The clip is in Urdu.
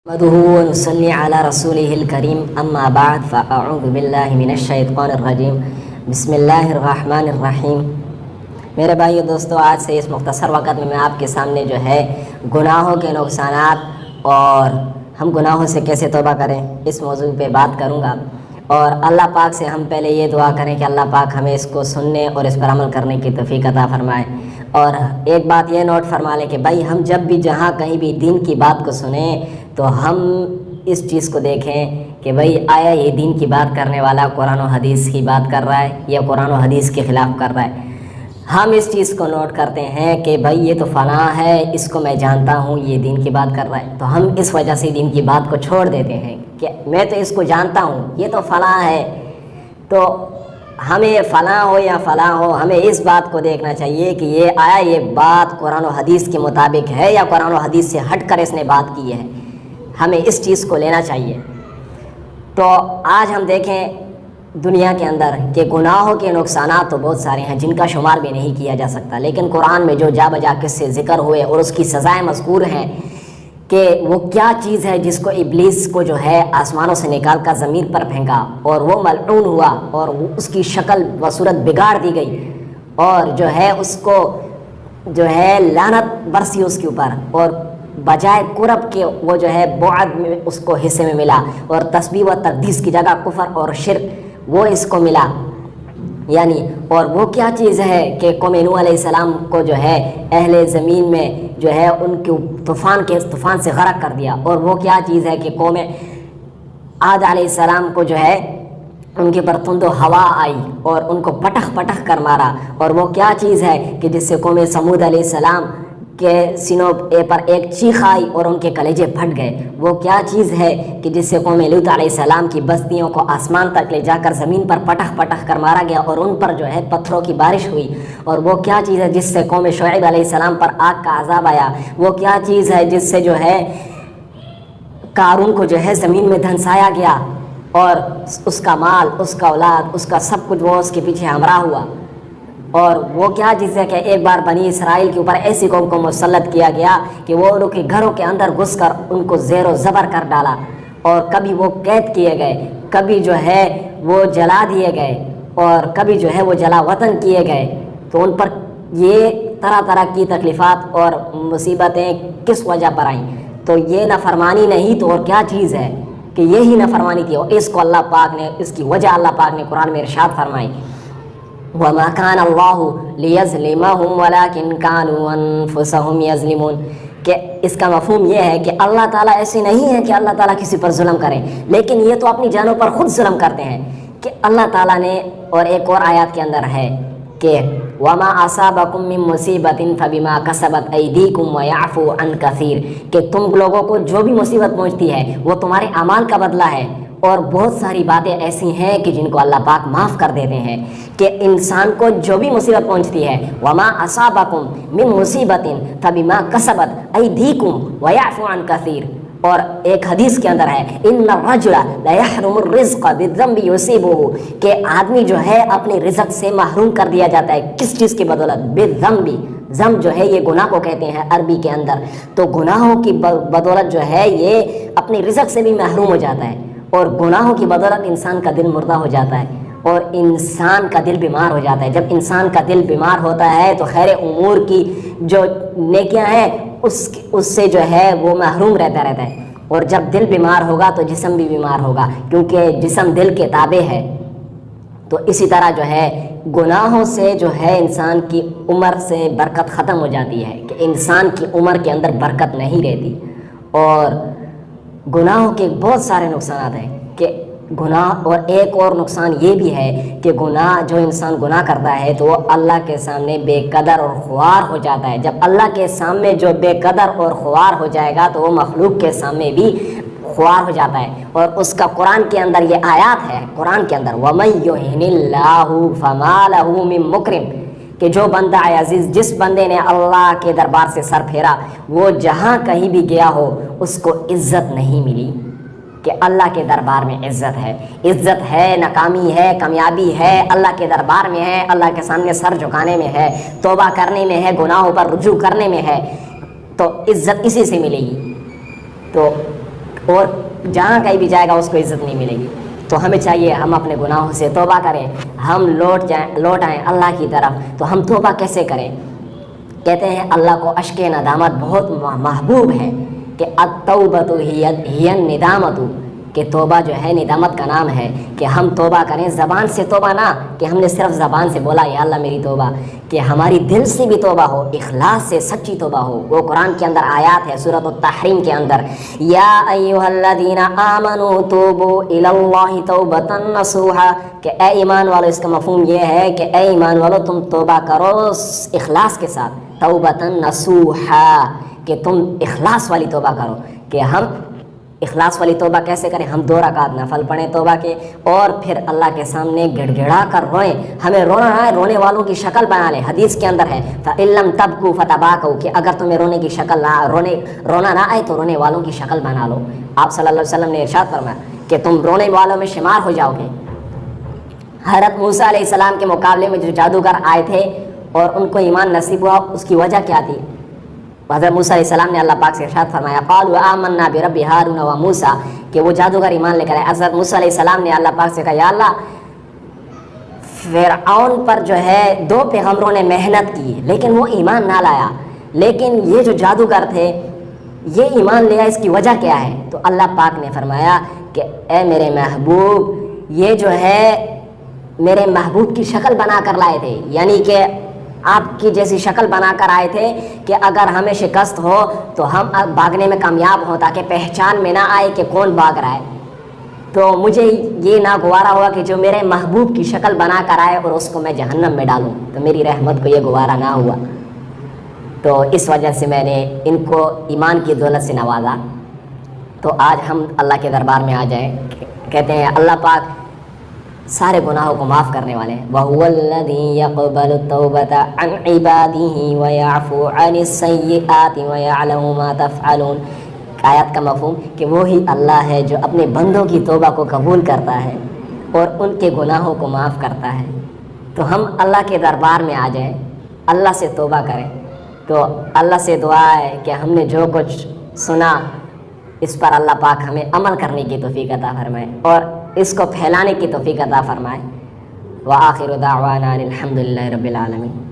نحمده ونصلي على رسوله الكريم اما بعد فاعوذ باللہ من الشیطان الرجیم بسم اللہ الرحمن الرحیم۔ میرے بھائیو دوستو، آج سے اس مختصر وقت میں آپ کے سامنے جو ہے گناہوں کے نقصانات اور ہم گناہوں سے کیسے توبہ کریں اس موضوع پہ بات کروں گا، اور اللہ پاک سے ہم پہلے یہ دعا کریں کہ اللہ پاک ہمیں اس کو سننے اور اس پر عمل کرنے کی توفیق عطا فرمائے۔ اور ایک بات یہ نوٹ فرما لیں کہ بھائی ہم جب بھی جہاں کہیں بھی دین کی بات کو سنیں تو ہم اس چیز کو دیکھیں کہ بھئی آیا یہ دین کی بات کرنے والا قرآن و حدیث کی بات کر رہا ہے یا قرآن و حدیث کے خلاف کر رہا ہے۔ ہم اس چیز کو نوٹ کرتے ہیں کہ بھئی یہ تو فلاں ہے، اس کو میں جانتا ہوں، یہ دین کی بات کر رہا ہے، تو ہم اس وجہ سے دین کی بات کو چھوڑ دیتے ہیں کہ میں تو اس کو جانتا ہوں، یہ تو فلاں ہے۔ تو ہمیں فلاں ہو یا فلاں ہو، ہمیں اس بات کو دیکھنا چاہیے کہ یہ آیا یہ بات قرآن و حدیث کے مطابق ہے یا قرآن و حدیث سے ہٹ کر اس نے بات کی ہے، ہمیں اس چیز کو لینا چاہیے۔ تو آج ہم دیکھیں دنیا کے اندر کہ گناہوں کے نقصانات تو بہت سارے ہیں جن کا شمار بھی نہیں کیا جا سکتا، لیکن قرآن میں جو جا بجا قصے ذکر ہوئے اور اس کی سزائیں مذکور ہیں کہ وہ کیا چیز ہے جس کو ابلیس کو جو ہے آسمانوں سے نکال کر زمین پر پھینکا اور وہ ملعون ہوا اور اس کی شکل و صورت بگاڑ دی گئی، اور جو ہے اس کو جو ہے لعنت برسی اس کے اوپر، اور بجائے قرب کے وہ جو ہے بعد میں اس کو حصے میں ملا، اور تسبیح و تقدیس کی جگہ کفر اور شرک وہ اس کو ملا۔ یعنی اور وہ کیا چیز ہے کہ قوم نوح علیہ السلام کو جو ہے اہل زمین میں جو ہے ان کے طوفان سے غرق کر دیا، اور وہ کیا چیز ہے کہ قوم عاد علیہ السلام کو جو ہے ان کے پر تند و ہوا آئی اور ان کو پٹخ پٹخ کر مارا، اور وہ کیا چیز ہے کہ جس سے قوم سمود علیہ السلام کے سینوں پر ایک چیخ آئی اور ان کے کلیجے پھٹ گئے۔ وہ کیا چیز ہے کہ جس سے قوم لوط علیہ السلام کی بستیوں کو آسمان تک لے جا کر زمین پر پٹخ پٹخ کر مارا گیا اور ان پر جو ہے پتھروں کی بارش ہوئی۔ اور وہ کیا چیز ہے جس سے قوم شعیب علیہ السلام پر آگ کا عذاب آیا۔ وہ کیا چیز ہے جس سے جو ہے قارون کو جو ہے زمین میں دھنسایا گیا اور اس کا مال، اس کا اولاد، اس کا سب کچھ وہ اس کے پیچھے ہمراہ ہوا۔ اور وہ کیا چیز ہے کہ ایک بار بنی اسرائیل کے اوپر ایسی قوم کو مسلط کیا گیا کہ وہ ان کے گھروں کے اندر گھس کر ان کو زیر و زبر کر ڈالا، اور کبھی وہ قید کیے گئے، کبھی جو ہے وہ جلا دیے گئے، اور کبھی جو ہے وہ جلا وطن کیے گئے۔ تو ان پر یہ طرح طرح کی تکلیفات اور مصیبتیں کس وجہ پر آئیں؟ تو یہ نافرمانی نہیں تو اور کیا چیز ہے کہ یہی نافرمانی تھی، اور اس کو اللہ پاک نے، اس کی وجہ اللہ پاک نے قرآن میں ارشاد فرمائی، وَمَا كَانَ اللَّهُ لِيَظْلِمَهُمْ وَلَكِنْ كَانُوا أَنفُسَهُمْ يَظْلِمُونَ کہ اس کا مفہوم یہ ہے کہ اللہ تعالیٰ ایسے نہیں ہے کہ اللہ تعالیٰ کسی پر ظلم کرے، لیکن یہ تو اپنی جانوں پر خود ظلم کرتے ہیں کہ اللہ تعالیٰ نے، اور ایک اور آیات کے اندر ہے کہ وَمَا أَصَابَكُم مِّن مُّصِيبَةٍ فَبِمَا كَسَبَتْ أَيْدِيكُمْ وَيَعْفُو عَن كَثِيرٍ کہ تم لوگوں کو جو بھی مصیبت پہنچتی ہے وہ تمہارے اعمال کا بدلہ ہے، اور بہت ساری باتیں ایسی ہیں کہ جن کو اللہ پاک معاف کر دیتے ہیں کہ انسان کو جو بھی مصیبت پہنچتی ہے وَمَا أَصَابَكُم مِّن مُّصِيبَةٍ فَبِمَا كَسَبَتْ أَيْدِيكُمْ وَيَعْفُو عَن كَثِيرٍ۔ اور ایک حدیث کے اندر ہے إِنَّ الرَّجُلَ لَيَحْرُمُ الرِّزْقَ بِالذَّنبِ يُصِيبُهُ کہ آدمی جو ہے اپنے رزق سے محروم کر دیا جاتا ہے، کس چیز کی بدولت؟ بالذنب، ذنب جو ہے یہ گناہ کو کہتے ہیں عربی کے اندر، تو گناہوں کی بدولت جو ہے یہ اپنے رزق سے بھی محروم ہو جاتا ہے، اور گناہوں کی بدولت انسان کا دل مردہ ہو جاتا ہے اور انسان کا دل بیمار ہو جاتا ہے۔ جب انسان کا دل بیمار ہوتا ہے تو خیر امور کی جو نیکیاں ہیں اس سے جو ہے وہ محروم رہتا ہے، اور جب دل بیمار ہوگا تو جسم بھی بیمار ہوگا، کیونکہ جسم دل کے تابع ہے۔ تو اسی طرح جو ہے گناہوں سے جو ہے انسان کی عمر سے برکت ختم ہو جاتی ہے کہ انسان کی عمر کے اندر برکت نہیں رہتی۔ اور گناہوں کے بہت سارے نقصانات ہیں کہ گناہ، اور ایک اور نقصان یہ بھی ہے کہ گناہ، جو انسان گناہ کرتا ہے تو وہ اللہ کے سامنے بے قدر اور خوار ہو جاتا ہے۔ جب اللہ کے سامنے جو بے قدر اور خوار ہو جائے گا تو وہ مخلوق کے سامنے بھی خوار ہو جاتا ہے، اور اس کا قرآن کے اندر یہ آیات ہے، قرآن کے اندر وَمَن يُهِنِ اللَّهُ فَمَا لَهُ مِن مُّكْرِمٍ کہ جو بندہ عزیز، جس بندے نے اللہ کے دربار سے سر پھیرا، وہ جہاں کہیں بھی گیا ہو اس کو عزت نہیں ملی کہ اللہ کے دربار میں عزت ہے، عزت ہے، ناکامی ہے، کامیابی ہے، اللہ کے دربار میں ہے، اللہ کے سامنے سر جھکانے میں ہے، توبہ کرنے میں ہے، گناہوں پر رجوع کرنے میں ہے، تو عزت اسی سے ملے گی۔ تو اور جہاں کہیں بھی جائے گا اس کو عزت نہیں ملے گی۔ تو ہمیں چاہیے ہم اپنے گناہوں سے توبہ کریں، ہم لوٹ آئیں اللہ کی طرف۔ تو ہم توبہ کیسے کریں؟ کہتے ہیں اللہ کو اشک ندامت بہت محبوب ہے کہ التوبۃ ہی الندامۃ، کہ توبہ جو ہے ندامت کا نام ہے، کہ ہم توبہ کریں زبان سے توبہ نہ کہ ہم نے صرف زبان سے بولا یا اللہ میری توبہ، کہ ہماری دل سے بھی توبہ ہو، اخلاص سے سچی توبہ ہو۔ وہ قرآن کے اندر آیات ہے سورۃ التحریم کے اندر، یا ایھا الذین آمنوا توبوا الی اللہ توبۃ نصوحا، کہ اے ایمان والو، اس کا مفہوم یہ ہے کہ اے ایمان والو تم توبہ کرو اخلاص کے ساتھ، توبۃ نصوحا، کہ تم اخلاص والی توبہ کرو۔ کہ ہم اخلاص والی توبہ کیسے کریں؟ ہم 2 رکعت نفل پڑھیں توبہ کے، اور پھر اللہ کے سامنے گڑ گڑا کر روئیں۔ ہمیں رونا نہ ہے، رونے والوں کی شکل بنا لیں۔ حدیث کے اندر ہے فَإِن لَّمْ تَبْكُوا فَتَبَاكَوْا، کہ اگر تمہیں رونے کی شکل نہ رونا نہ آئے تو رونے والوں کی شکل بنا لو۔ آپ صلی اللہ علیہ وسلم نے ارشاد فرمایا کہ تم رونے والوں میں شمار ہو جاؤ گے۔ حضرت موسیٰ علیہ السلام کے مقابلے میں جو جادوگر آئے تھے اور ان کو ایمان نصیب ہوا، اس کی وجہ کیا تھی؟ حضرت موسیٰ علیہ السلام نے اللہ پاک سے ارشاد فرمایا قالوا آمنا برب ہارون و موسیٰ، کہ وہ جادوگر ایمان لے کر آئے۔ حضرت موسیٰ علیہ السلام نے اللہ پاک سے کہا یا اللہ، فرعون پر جو ہے 2 پیغمبروں نے محنت کی لیکن وہ ایمان نہ لایا، لیکن یہ جو جادوگر تھے یہ ایمان لیا، اس کی وجہ کیا ہے؟ تو اللہ پاک نے فرمایا کہ اے میرے محبوب، یہ جو ہے میرے محبوب کی شکل بنا کر لائے تھے، یعنی کہ آپ کی جیسی شکل بنا کر آئے تھے کہ اگر ہمیں شکست ہو تو ہم بھاگنے میں کامیاب ہوں، تاکہ پہچان میں نہ آئے کہ کون بھاگ رہا ہے۔ تو مجھے یہ ناگوارا ہوا کہ جو میرے محبوب کی شکل بنا کر آئے اور اس کو میں جہنم میں ڈالوں، تو میری رحمت کو یہ گوارا نہ ہوا۔ تو اس وجہ سے میں نے ان کو ایمان کی دولت سے نوازا۔ تو آج ہم اللہ کے دربار میں آ جائیں، کہتے ہیں اللہ پاک سارے گناہوں کو معاف کرنے والے ہیں۔ وَهُوَ الَّذِي يَقْبَلُ التَّوْبَةَ عَنْ عِبَادِهِ وَيَعْفُو عَنِ السَّيِّئَاتِ وَيَعْلَمُ مَا تَفْعَلُونَ۔ آیت کا مفہوم کہ وہی اللہ ہے جو اپنے بندوں کی توبہ کو قبول کرتا ہے اور ان کے گناہوں کو معاف کرتا ہے۔ تو ہم اللہ کے دربار میں آ جائیں، اللہ سے توبہ کریں۔ تو اللہ سے دعا ہے کہ ہم نے جو کچھ سنا اس پر اللہ پاک ہمیں عمل کرنے کی توفیق عطا فرمائے اور اس کو پھیلانے کی توفیق عطا فرمائے۔ وآخر دعوانا الحمد للہ رب العالمین۔